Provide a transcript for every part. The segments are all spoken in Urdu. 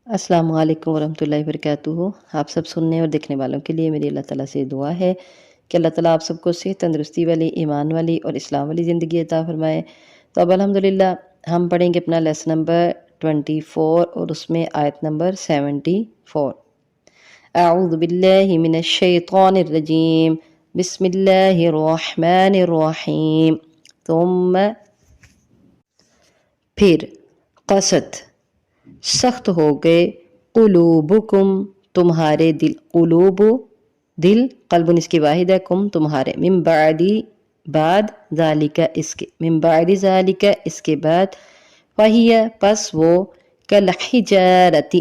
السلام علیکم ورحمۃ اللہ وبرکاتہ۔ آپ سب سننے اور دیکھنے والوں کے لیے میری اللہ تعالیٰ سے دعا ہے کہ اللہ تعالیٰ آپ سب کو صحت، تندرستی والی، ایمان والی اور اسلام والی زندگی عطا فرمائے۔ تو اب الحمدللہ ہم پڑھیں گے اپنا لیسن نمبر 24 اور اس میں آیت نمبر 74۔ اعوذ باللہ من الشیطان الرجیم، بسم اللہ الرحمن الرحیم۔ ثم پھر قست سخت ہو گئے، قلوبکم تمہارے دل، قلوب دل، قلب اس کی واحد ہے، کم تمہارے، من بعدی بعد، ذالک اس کے، من بعد ذالک اس کے بعد، فہی پس وہ، کالحجارتی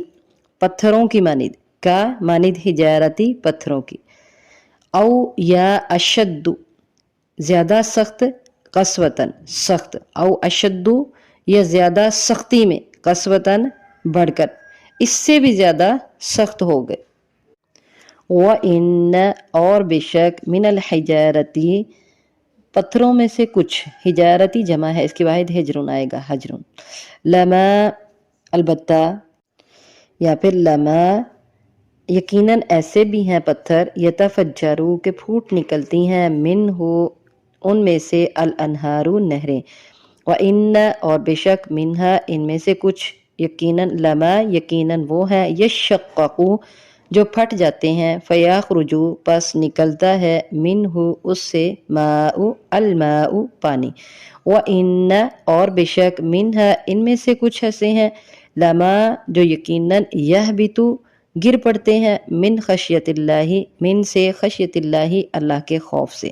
پتھروں کی مانند، کا مانند حجارتی پتھروں کی، او یا اشد زیادہ سخت، قسوتاً سخت، او اشد یا زیادہ سختی میں، قسوتاً بڑھ کر، اس سے بھی زیادہ سخت ہو گئے۔ وَإِنَّ اور بے شک، من الحجارتی پتھروں میں سے کچھ، حجارتی جمع ہے، اس کی واحد ہجرن آئے گا، ہجرن، لما البتہ، یا پھر لما یقیناً ایسے بھی ہیں پتھر، یتفجرو کہ پھوٹ نکلتی ہیں، منہ ان میں سے، الانہار نہریں، وَإِنَّ اور بے شک، منہا ان میں سے کچھ، یقیناً لما یقیناً وہ ہیں، یشققو جو پھٹ جاتے ہیں، فیاخرجو پس نکلتا ہے، منہ اس سے، ماء الماء پانی، وَإِنَّ اور بے شک، منہا ان میں سے کچھ ایسے ہیں، لما جو یقیناً یہبتو گر پڑتے ہیں، من خشیت اللہ من سے خشیت اللہ اللہ کے خوف سے،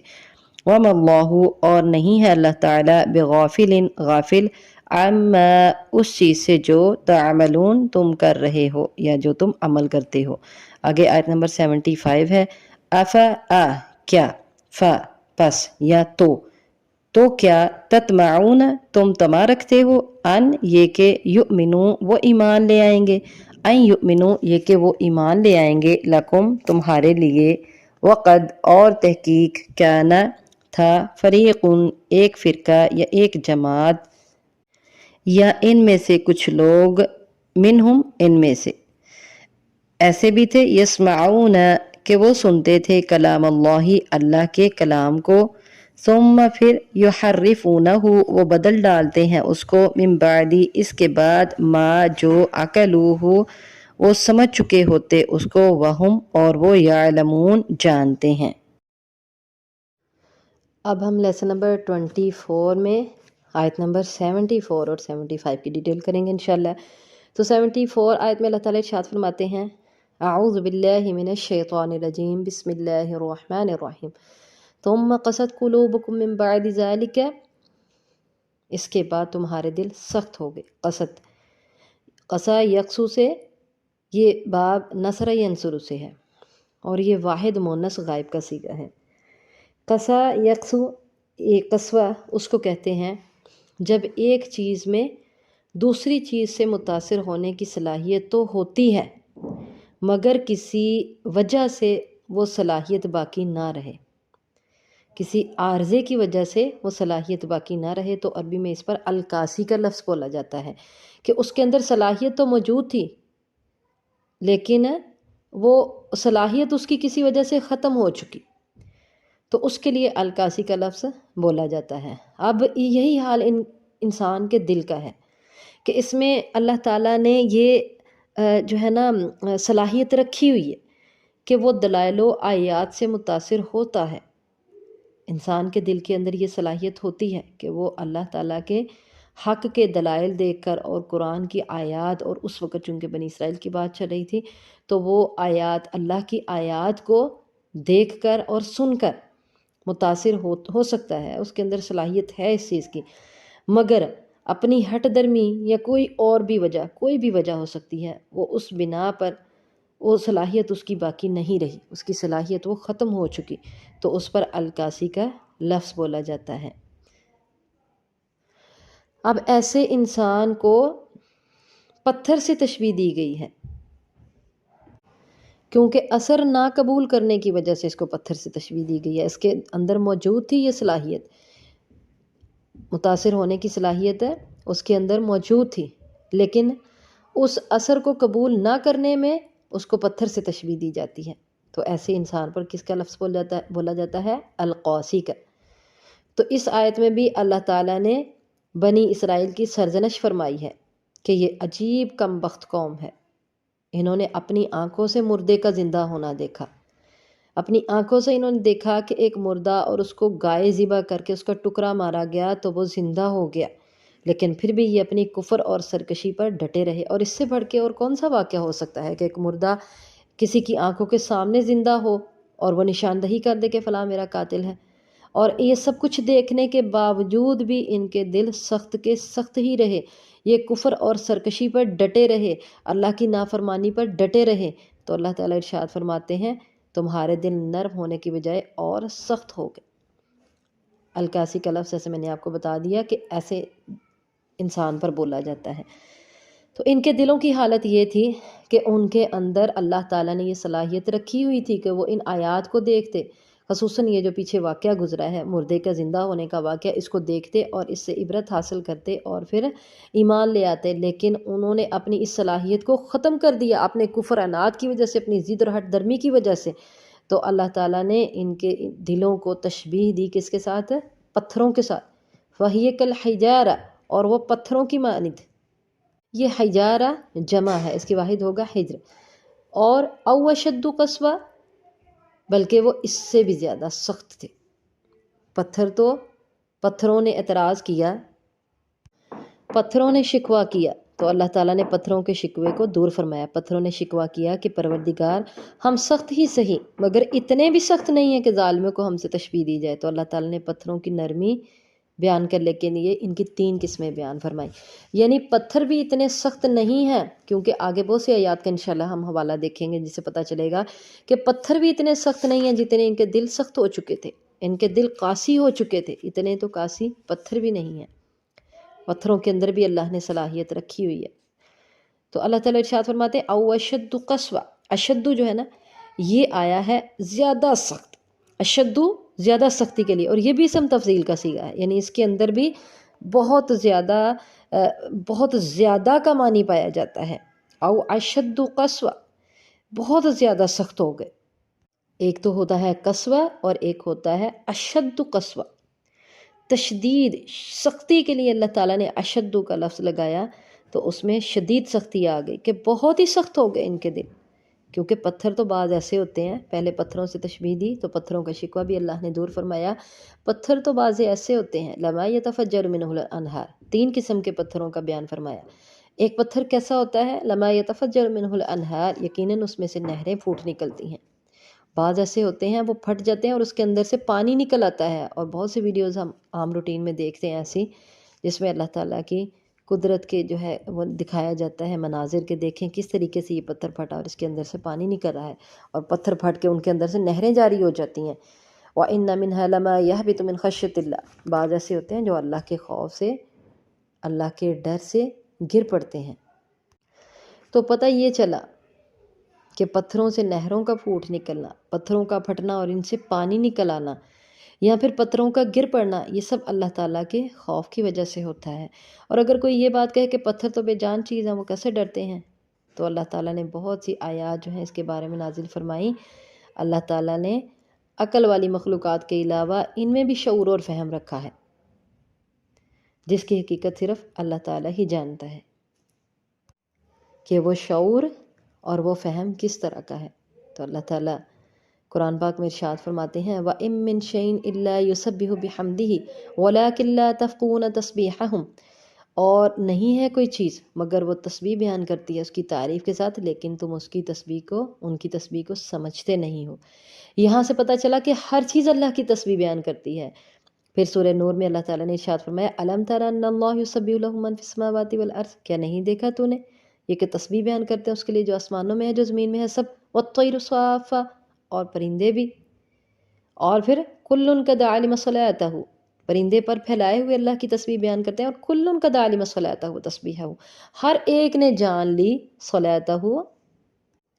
وَمَا اللَّهُ اور نہیں ہے اللہ تعالیٰ بغافل غافل، عما اس چیز سے جو تعملون تم کر رہے ہو یا جو تم عمل کرتے ہو۔ آگے آیت نمبر 75 ہے، افا کیا، فا پس یا تو کیا، تطمعون تم طمع رکھتے ہو، ان یہ کہ یؤمنو وہ ایمان لے آئیں گے، ان یؤمنو یہ کہ وہ ایمان لے آئیں گے، لکم تمہارے لیے، وقد اور تحقیق، کانا تھا، فریقن ایک فرقہ یا ایک جماعت، یا ان میں سے کچھ لوگ، منہم ان میں سے ایسے بھی تھے، یسمعون کہ وہ سنتے تھے، کلام اللہ اللہ کے کلام کو، ثم پھر یحرفونہ وہ بدل ڈالتے ہیں اس کو، من بعدی اس کے بعد، ما جو عقلوہ وہ سمجھ چکے ہوتے اس کو، وہم اور وہ، یعلمون جانتے ہیں۔ اب ہم لیسن نمبر 24 میں آیت نمبر 74 اور 75 کی ڈیٹیل کریں گے انشاءاللہ۔ تو 74 آیت میں اللہ تعالیٰ ارشاد فرماتے ہیں، اعوذ باللہ من الشیطان الرجیم، بسم اللہ الرحمن الرحیم، ثم قست قلوبکم من بعد ذالک اس کے بعد تمہارے دل سخت ہو گئے، قسا یقسو سے، یہ باب نصر ینصر سے ہے اور یہ واحد مؤنث غائب کا صیغہ ہے۔ قسا یقسو یہ قسوہ اس کو کہتے ہیں جب ایک چیز میں دوسری چیز سے متاثر ہونے کی صلاحیت تو ہوتی ہے مگر کسی وجہ سے وہ صلاحیت باقی نہ رہے، کسی عارضے کی وجہ سے وہ صلاحیت باقی نہ رہے، تو عربی میں اس پر الکاسی کا لفظ بولا جاتا ہے کہ اس کے اندر صلاحیت تو موجود تھی لیکن وہ صلاحیت اس کی کسی وجہ سے ختم ہو چکی، تو اس کے لیے الکاسی کا لفظ بولا جاتا ہے۔ اب یہی حال انسان کے دل کا ہے کہ اس میں اللہ تعالیٰ نے یہ جو ہے نا صلاحیت رکھی ہوئی ہے کہ وہ دلائل و آیات سے متاثر ہوتا ہے، انسان کے دل کے اندر یہ صلاحیت ہوتی ہے کہ وہ اللہ تعالیٰ کے حق کے دلائل دیکھ کر، اور قرآن کی آیات، اور اس وقت چونکہ بنی اسرائیل کی بات چل رہی تھی تو وہ آیات، اللہ کی آیات کو دیکھ کر اور سن کر متاثر ہو سکتا ہے، اس کے اندر صلاحیت ہے اس چیز کی، مگر اپنی ہٹ درمی یا کوئی اور بھی وجہ، کوئی بھی وجہ ہو سکتی ہے، وہ اس بنا پر وہ صلاحیت اس کی باقی نہیں رہی، اس کی صلاحیت وہ ختم ہو چکی، تو اس پر الکاسی کا لفظ بولا جاتا ہے۔ اب ایسے انسان کو پتھر سے تشبیہ دی گئی ہے کیونکہ اثر نہ قبول کرنے کی وجہ سے اس کو پتھر سے تشبیہ دی گئی ہے، اس کے اندر موجود تھی یہ صلاحیت، متاثر ہونے کی صلاحیت ہے اس کے اندر موجود تھی، لیکن اس اثر کو قبول نہ کرنے میں اس کو پتھر سے تشبیہ دی جاتی ہے۔ تو ایسے انسان پر کس کا لفظ بولا جاتا ہے؟ القاسی کا۔ تو اس آیت میں بھی اللہ تعالیٰ نے بنی اسرائیل کی سرزنش فرمائی ہے کہ یہ عجیب کم بخت قوم ہے، انہوں نے اپنی آنکھوں سے مردے کا زندہ ہونا دیکھا، اپنی آنکھوں سے انہوں نے دیکھا کہ ایک مردہ اور اس کو گائے ذبح کر کے اس کا ٹکڑا مارا گیا تو وہ زندہ ہو گیا، لیکن پھر بھی یہ اپنی کفر اور سرکشی پر ڈٹے رہے۔ اور اس سے بڑھ کے اور کون سا واقعہ ہو سکتا ہے کہ ایک مردہ کسی کی آنکھوں کے سامنے زندہ ہو اور وہ نشاندہی کر دے کہ فلاں میرا قاتل ہے، اور یہ سب کچھ دیکھنے کے باوجود بھی ان کے دل سخت کے سخت ہی رہے، یہ کفر اور سرکشی پر ڈٹے رہے، اللہ کی نافرمانی پر ڈٹے رہے۔ تو اللہ تعالیٰ ارشاد فرماتے ہیں تمہارے دل نرم ہونے کی بجائے اور سخت ہو گئے۔ القاسی کا لفظ ایسے میں نے آپ کو بتا دیا کہ ایسے انسان پر بولا جاتا ہے۔ تو ان کے دلوں کی حالت یہ تھی کہ ان کے اندر اللہ تعالیٰ نے یہ صلاحیت رکھی ہوئی تھی کہ وہ ان آیات کو دیکھتے، خصوصاً یہ جو پیچھے واقعہ گزرا ہے مردے کا زندہ ہونے کا واقعہ، اس کو دیکھتے اور اس سے عبرت حاصل کرتے اور پھر ایمان لے آتے، لیکن انہوں نے اپنی اس صلاحیت کو ختم کر دیا اپنے کفر عناد کی وجہ سے، اپنی ضد اور ہٹ درمی کی وجہ سے۔ تو اللہ تعالیٰ نے ان کے دلوں کو تشبیہ دی کس کے ساتھ؟ پتھروں کے ساتھ۔ فَهِيَ كَالْحِجَارَةِ، اور وہ پتھروں کی مانند۔ یہ حجارہ جمع ہے، اس کی واحد ہوگا حجر۔ اور او اشد قسوہ، بلکہ وہ اس سے بھی زیادہ سخت تھے۔ پتھروں نے اعتراض کیا، پتھروں نے شکوہ کیا، تو اللہ تعالیٰ نے پتھروں کے شکوے کو دور فرمایا۔ پتھروں نے شکوہ کیا کہ پروردگار ہم سخت ہی صحیح مگر اتنے بھی سخت نہیں ہیں کہ ظالموں کو ہم سے تشبیہ دی جائے۔ تو اللہ تعالیٰ نے پتھروں کی نرمی بیان کرنے کے لیے ان کی 3 قسمیں بیان فرمائی، یعنی پتھر بھی اتنے سخت نہیں ہیں، کیونکہ آگے بہت سی آیات کا انشاءاللہ ہم حوالہ دیکھیں گے جس سے پتہ چلے گا کہ پتھر بھی اتنے سخت نہیں ہیں جتنے ان کے دل سخت ہو چکے تھے، ان کے دل قاسی ہو چکے تھے، اتنے تو قاسی پتھر بھی نہیں ہیں۔ پتھروں کے اندر بھی اللہ نے صلاحیت رکھی ہوئی ہے۔ تو اللہ تعالیٰ ارشاد فرماتے ہیں او اشد قسوہ، اشد جو ہے نا یہ آیا ہے زیادہ سخت، اشد زیادہ سختی کے لیے، اور یہ بھی اسم تفضیل کا صیغہ ہے، یعنی اس کے اندر بھی بہت زیادہ کا معنی پایا جاتا ہے۔ او اشد قسوہ، بہت زیادہ سخت ہو گئے۔ ایک تو ہوتا ہے قسوہ اور ایک ہوتا ہے اشد قسوہ۔ تشدید سختی کے لیے اللہ تعالیٰ نے اشد کا لفظ لگایا تو اس میں شدید سختی آ گئی کہ بہت ہی سخت ہو گئے ان کے دل، کیونکہ پتھر تو بعض ایسے ہوتے ہیں، پہلے پتھروں سے تشبیہ دی تو پتھروں کا شکوہ بھی اللہ نے دور فرمایا۔ پتھر تو بعض ایسے ہوتے ہیں لما یتفجر منہ الانہار، 3 قسم کے پتھروں کا بیان فرمایا۔ ایک پتھر کیسا ہوتا ہے؟ لما یتفجر منہ الانہار، یقیناً اس میں سے نہریں پھوٹ نکلتی ہیں۔ بعض ایسے ہوتے ہیں وہ پھٹ جاتے ہیں اور اس کے اندر سے پانی نکل آتا ہے، اور بہت سی ویڈیوز ہم عام روٹین میں دیکھتے ہیں ایسی جس میں اللہ تعالیٰ کی قدرت کے جو ہے وہ دکھایا جاتا ہے مناظر کے، دیکھیں کس طریقے سے یہ پتھر پھٹا اور اس کے اندر سے پانی نکل رہا ہے، اور پتھر پھٹ کے ان کے اندر سے نہریں جاری ہو جاتی ہیں۔ وَإِنَّ مِنْهَا لَمَا يَهْبِطُ مِنْ خَشْيَةِ اللَّهِ، بعض ایسے ہوتے ہیں جو اللہ کے خوف سے، اللہ کے ڈر سے گر پڑتے ہیں۔ تو پتہ یہ چلا کہ پتھروں سے نہروں کا پھوٹ نکلنا، پتھروں کا پھٹنا اور ان سے پانی نکل آنا، یا پھر پتھروں کا گر پڑنا، یہ سب اللہ تعالیٰ کے خوف کی وجہ سے ہوتا ہے۔ اور اگر کوئی یہ بات کہے کہ پتھر تو بے جان چیز ہیں وہ کیسے ڈرتے ہیں، تو اللہ تعالیٰ نے بہت سی آیات جو ہیں اس کے بارے میں نازل فرمائی۔ اللہ تعالیٰ نے عقل والی مخلوقات کے علاوہ ان میں بھی شعور اور فہم رکھا ہے، جس کی حقیقت صرف اللہ تعالیٰ ہی جانتا ہے کہ وہ شعور اور وہ فہم کس طرح کا ہے۔ تو اللہ تعالیٰ قرآن پاک میں ارشاد فرماتے ہیں وَإِن مِّن شَيْءٍ إِلَّا يُسَبِّحُ بِحَمْدِهِ وَلَٰكِن لَّا تَفْقَهُونَ تَسْبِيحَهُمْ، اور نہیں ہے کوئی چیز مگر وہ تسبیح بیان کرتی ہے اس کی تعریف کے ساتھ، لیکن تم اس کی تسبیح کو، ان کی تسبیح کو سمجھتے نہیں ہو۔ یہاں سے پتہ چلا کہ ہر چیز اللہ کی تسبیح بیان کرتی ہے۔ پھر سورہ نور میں اللہ تعالیٰ نے ارشاد فرمایا أَلَمْ تَرَ أَنَّ اللَّهَ يُسَبِّحُ لَهُ مَن فِي السَّمَاوَاتِ وَالْأَرْضِ، کیا نہیں دیکھا تو نے یہ کہ تسبیح بیان کرتے ہیں اس کے لیے جو آسمانوں میں ہے جو زمین میں ہے سب، وَالطَّيْرُ صَافَّاتٍ، اور پرندے بھی، اور پھر كُلٌّ قَدْ عَلِمَ صَلَاتَهُ، پرندے پر پھیلائے ہوئے اللہ کی تسبیح بیان کرتے ہیں، اور كُلٌّ قَدْ عَلِمَ صَلَاتَهُ تسبیحَهُ، ہر ایک نے جان لی صلاتہ،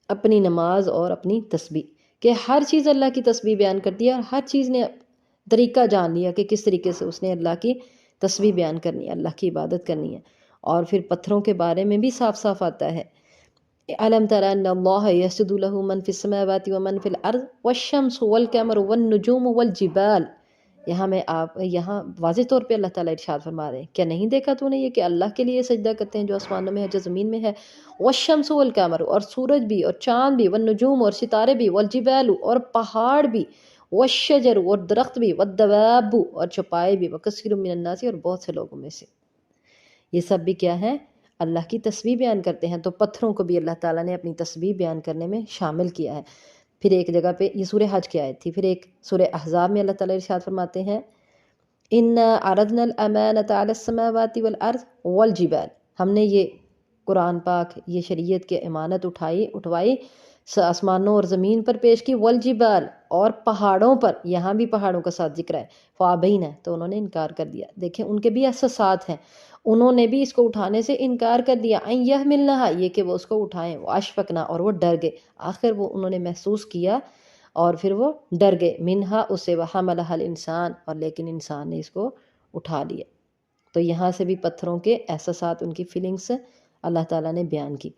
اپنی نماز اور اپنی تسبیح، کہ ہر چیز اللہ کی تسبیح بیان کرتی ہے، اور ہر چیز نے طریقہ جان لیا کہ کس طریقے سے اس نے اللہ کی تسبیح بیان کرنی ہے، اللہ کی عبادت کرنی ہے۔ اور پھر پتھروں کے بارے میں بھی صاف صاف آتا ہے، أَلَمْ تَرَ أَنَّ اللَّهَ يَسْجُدُ لَهُ مَنْ فِي السَّمَاوَاتِ وَمَنْ فِي الْأَرْضِ وَالشَّمْسُ وَالْقَمَرُ وَالنُّجُومُ وَالْجِبَالُ۔ یہاں واضح طور پہ اللہ تعالیٰ ارشاد فرما رہے ہیں، کیا نہیں دیکھا تو نے یہ کہ اللہ کے لیے سجدہ کرتے ہیں جو آسمانوں میں ہے جو زمین میں ہے، والشمس والقمر، اور سورج بھی اور چاند بھی، والنجوم اور ستارے بھی، والجبال اور پہاڑ بھی، والشجر اور درخت بھی، والدواب اور چوپائے بھی، وکثیر من الناس اور بہت سے لوگوں میں سے۔ یہ سب بھی کیا ہے؟ اللہ کی تسبیح بیان کرتے ہیں۔ تو پتھروں کو بھی اللہ تعالیٰ نے اپنی تسبیح بیان کرنے میں شامل کیا ہے۔ پھر ایک جگہ پہ یہ سورہ حج کی آیت تھی، پھر ایک سورہ احزاب میں اللہ تعالیٰ ارشاد فرماتے ہیں اِنَّا عَرَضْنَا الْأَمَانَةَ عَلَى السَّمَاوَاتِ وَالْأَرْضِ وَالْجِبَالِ، ہم نے یہ قرآن پاک، یہ شریعت کے امانت اٹھوائی آسمانوں اور زمین پر پیش کی، والجبال اور پہاڑوں پر، یہاں بھی پہاڑوں کا ساتھ ذکر ہے، فابین ہے تو انہوں نے انکار کر دیا۔ دیکھیں ان کے بھی احساسات ہیں، انہوں نے بھی اس کو اٹھانے سے انکار کر دیا، ان یحملنھا، یہ کہ وہ اس کو اٹھائیں، واشفقنا، اور وہ ڈر گئے، آخر وہ انہوں نے محسوس کیا اور پھر وہ ڈر گئے، منہا اسے، وحملھا الانسان، اور لیکن انسان نے اس کو اٹھا لیا۔ تو یہاں سے بھی پتھروں کے احساسات، ان کی فیلنگس اللہ تعالیٰ نے بیان کی۔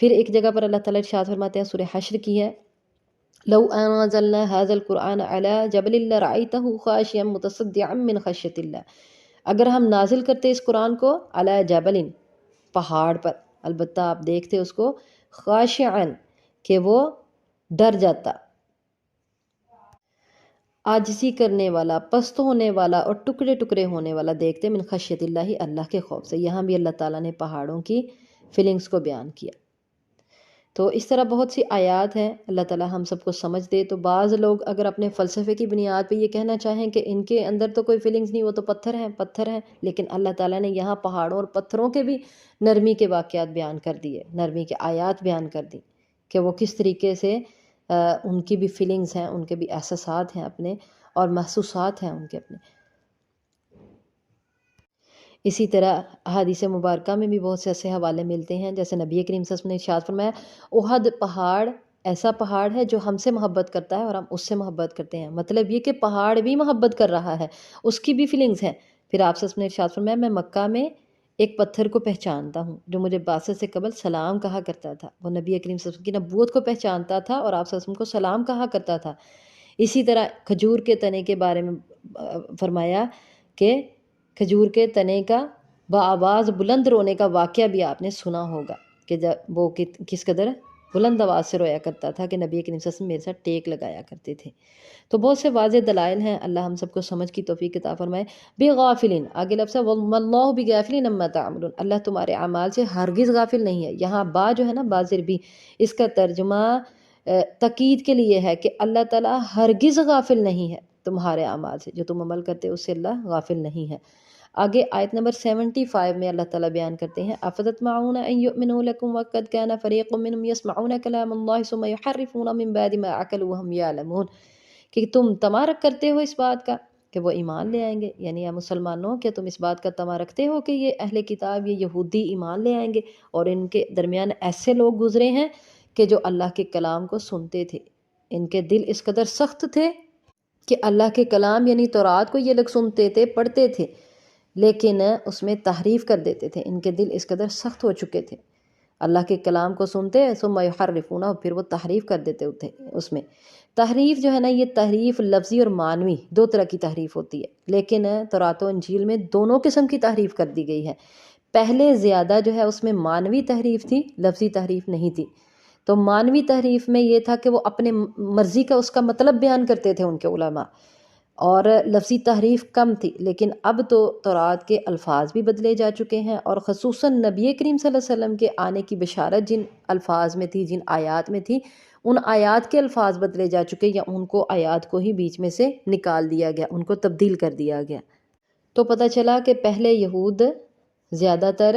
پھر ایک جگہ پر اللہ تعالیٰ ارشاد فرماتے ہیں، سورہ حشر کی ہے، لو انزلنا هذا القرآن على جبل لرأيته خاشعا متصدعا من خشية اللہ، اگر ہم نازل کرتے اس قرآن کو علی جبل، پہاڑ پر، البتہ آپ دیکھتے اس کو خاشعا، کہ وہ ڈر جاتا، عاجزی کرنے والا، پست ہونے والا اور ٹکڑے ٹکڑے ہونے والا دیکھتے، من خشیت اللہ، اللہ کے خوف سے۔ یہاں بھی اللہ تعالیٰ نے پہاڑوں کی فیلنگز کو بیان کیا۔ تو اس طرح بہت سی آیات ہیں، اللہ تعالیٰ ہم سب کو سمجھ دے۔ تو بعض لوگ اگر اپنے فلسفے کی بنیاد پہ یہ کہنا چاہیں کہ ان کے اندر تو کوئی فیلنگز نہیں، وہ تو پتھر ہیں، لیکن اللہ تعالیٰ نے یہاں پہاڑوں اور پتھروں کے بھی نرمی کے واقعات بیان کر دیے، نرمی کے آیات بیان کر دی کہ وہ کس طریقے سے ان کی بھی فیلنگز ہیں، ان کے بھی احساسات ہیں اپنے، اور محسوسات ہیں ان کے اپنے۔ اسی طرح احادیث مبارکہ میں بھی بہت سے ایسے حوالے ملتے ہیں، جیسے نبی کریم صلی اللہ علیہ وسلم نے ارشاد فرمایا، احد پہاڑ ایسا پہاڑ ہے جو ہم سے محبت کرتا ہے اور ہم اس سے محبت کرتے ہیں، مطلب یہ کہ پہاڑ بھی محبت کر رہا ہے، اس کی بھی فیلنگز ہیں۔ پھر آپ صلی اللہ علیہ وسلم نے ارشاد فرمایا، میں مکہ میں ایک پتھر کو پہچانتا ہوں جو مجھے بعثت سے قبل سلام کہا کرتا تھا، وہ نبی کریم صلی اللہ علیہ وسلم کی نبوت کو پہچانتا تھا اور آپ صلی اللہ علیہ وسلم کو سلام کہا کرتا تھا۔ اسی طرح کھجور کے تنے کے بارے میں فرمایا کہ کھجور کے تنے کا بآواز بلند رونے کا واقعہ بھی آپ نے سنا ہوگا کہ جب وہ کس قدر بلند آواز سے رویا کرتا تھا کہ نبی کریم صلی اللہ علیہ وسلم میرے ساتھ ٹیک لگایا کرتے تھے۔ تو بہت سے واضح دلائل ہیں، اللہ ہم سب کو سمجھ کی توفیق عطا فرمائے۔ بغافلین، آگے لفظ ہے واللہ بغافلین عما تعملون، اللہ تمہارے اعمال سے ہرگز غافل نہیں ہے۔ یہاں با جو ہے نا، بازر بھی، اس کا ترجمہ تاکید کے لیے ہے کہ اللہ تعالیٰ ہرگز غافل نہیں ہے تمہارے اعمال سے، جو تم عمل کرتے اس سے اللہ غافل نہیں ہے۔ آگے آیت نمبر 75 میں اللہ تعالیٰ بیان کرتے ہیں، افتطمعون ان یؤمنوا لکم وقد کان فریق منهم یسمعون کلام اللہ ثم یحرفون من بعد ما عقلوا وهم یعلمون، کہ تم طمع کرتے ہو اس بات کا کہ وہ ایمان لے آئیں گے، یعنی اے مسلمانوں کیا تم اس بات کا طمع رکھتے ہو کہ یہ اہل کتاب، یہ یہودی ایمان لے آئیں گے، اور ان کے درمیان ایسے لوگ گزرے ہیں کہ جو اللہ کے کلام کو سنتے تھے، ان کے دل اس قدر سخت تھے کہ اللہ کے کلام یعنی تورات کو یہ لوگ سنتے تھے، پڑھتے تھے، لیکن اس میں تحریف کر دیتے تھے، ان کے دل اس قدر سخت ہو چکے تھے، اللہ کے کلام کو سنتے ثم یحرفون، اور پھر وہ تحریف کر دیتے تھے اس میں۔ تحریف جو ہے نا، یہ تحریف لفظی اور معنوی دو طرح کی تحریف ہوتی ہے، لیکن تورات و انجیل میں دونوں قسم کی تحریف کر دی گئی ہے۔ پہلے زیادہ جو ہے اس میں معنوی تحریف تھی، لفظی تحریف نہیں تھی۔ تو معنوی تحریف میں یہ تھا کہ وہ اپنے مرضی کا اس کا مطلب بیان کرتے تھے ان کے علماء، اور لفظی تحریف کم تھی۔ لیکن اب تو تورات کے الفاظ بھی بدلے جا چکے ہیں، اور خصوصاً نبی کریم صلی اللہ علیہ وسلم کے آنے کی بشارت جن الفاظ میں تھی، جن آیات میں تھی، ان آیات کے الفاظ بدلے جا چکے، یا ان کو آیات کو ہی بیچ میں سے نکال دیا گیا، ان کو تبدیل کر دیا گیا۔ تو پتہ چلا کہ پہلے یہود زیادہ تر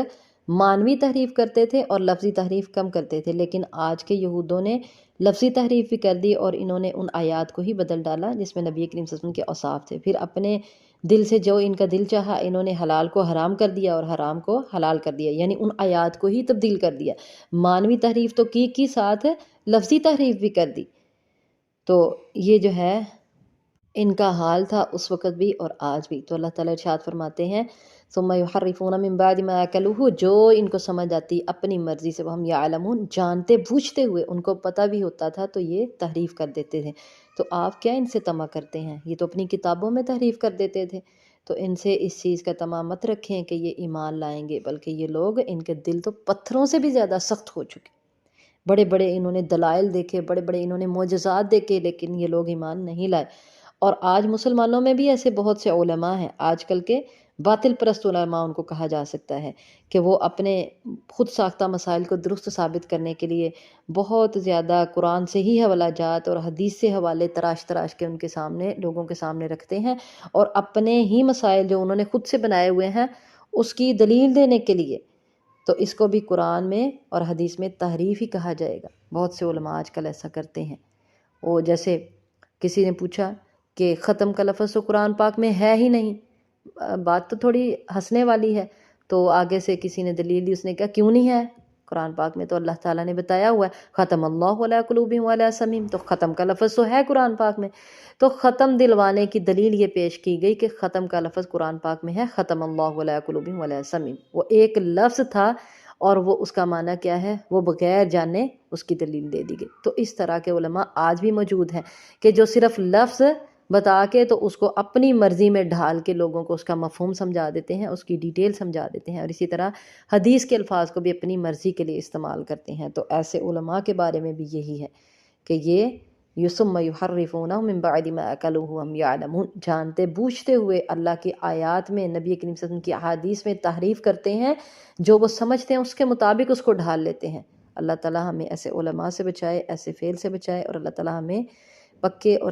معنوی تحریف کرتے تھے اور لفظی تحریف کم کرتے تھے، لیکن آج کے یہودوں نے لفظی تحریف بھی کر دی، اور انہوں نے ان آیات کو ہی بدل ڈالا جس میں نبی کریم صلی اللہ علیہ وسلم کے اوصاف تھے۔ پھر اپنے دل سے جو ان کا دل چاہا، انہوں نے حلال کو حرام کر دیا اور حرام کو حلال کر دیا، یعنی ان آیات کو ہی تبدیل کر دیا۔ معنوی تحریف تو کی ساتھ لفظی تحریف بھی کر دی۔ تو یہ جو ہے ان کا حال تھا اس وقت بھی اور آج بھی۔ تو اللہ تعالیٰ ارشاد فرماتے ہیں ثم یحرفون من بعد ما اکلوہ، جو ان کو سمجھ آتی اپنی مرضی سے، وہم یعلمون، جانتے بوجھتے ہوئے، ان کو پتہ بھی ہوتا تھا تو یہ تحریف کر دیتے تھے۔ تو آپ کیا ان سے طمع کرتے ہیں؟ یہ تو اپنی کتابوں میں تحریف کر دیتے تھے۔ تو ان سے اس چیز کا طمع مت رکھیں کہ یہ ایمان لائیں گے، بلکہ یہ لوگ، ان کے دل تو پتھروں سے بھی زیادہ سخت ہو چکے۔ بڑے بڑے انہوں نے دلائل دیکھے، بڑے بڑے انہوں نے معجزات دیکھے، لیکن یہ لوگ ایمان نہیں لائے۔ اور آج مسلمانوں میں بھی ایسے بہت سے علماء ہیں، آج کل کے باطل پرست علماء ان کو کہا جا سکتا ہے، کہ وہ اپنے خود ساختہ مسائل کو درست ثابت کرنے کے لیے بہت زیادہ قرآن سے ہی حوالہ جات اور حدیث سے حوالے تراش تراش کے ان کے سامنے، لوگوں کے سامنے رکھتے ہیں، اور اپنے ہی مسائل جو انہوں نے خود سے بنائے ہوئے ہیں اس کی دلیل دینے کے لیے، تو اس کو بھی قرآن میں اور حدیث میں تحریف ہی کہا جائے گا۔ بہت سے علماء آج کل ایسا کرتے ہیں۔ وہ جیسے کسی نے پوچھا کہ ختم کا لفظ تو قرآن پاک میں ہے ہی نہیں، بات تو تھوڑی ہنسنے والی ہے، تو آگے سے کسی نے دلیل دی، اس نے کہا کیوں نہیں ہے؟ قرآن پاک میں تو اللہ تعالیٰ نے بتایا ہوا ہے ختم اللہ علی قلوبہم وعلی سمعہم، تو ختم کا لفظ تو ہے قرآن پاک میں۔ تو ختم دلوانے کی دلیل یہ پیش کی گئی کہ ختم کا لفظ قرآن پاک میں ہے، ختم اللہ علی قلوبہم وعلی سمعہم، وہ ایک لفظ تھا اور وہ اس کا معنی کیا ہے، وہ بغیر جانے اس کی دلیل دے دی گئی۔ تو اس طرح کے علماء آج بھی موجود ہیں کہ جو صرف لفظ بتا کے تو اس کو اپنی مرضی میں ڈھال کے لوگوں کو اس کا مفہوم سمجھا دیتے ہیں، اس کی ڈیٹیل سمجھا دیتے ہیں، اور اسی طرح حدیث کے الفاظ کو بھی اپنی مرضی کے لیے استعمال کرتے ہیں۔ تو ایسے علماء کے بارے میں بھی یہی ہے کہ یہ ثم یحرفونہ من بعد ما اکلوہ وہم یعلمون، جانتے بوجھتے ہوئے اللہ کی آیات میں، نبی کریم صلی اللہ علیہ وسلم کی احادیث میں تحریف کرتے ہیں، جو وہ سمجھتے ہیں اس کے مطابق اس کو ڈھال لیتے ہیں۔ اللہ تعالیٰ ہمیں ایسے علماء سے بچائے، ایسے فعل سے بچائے، اور اللہ تعالیٰ ہمیں پکے اور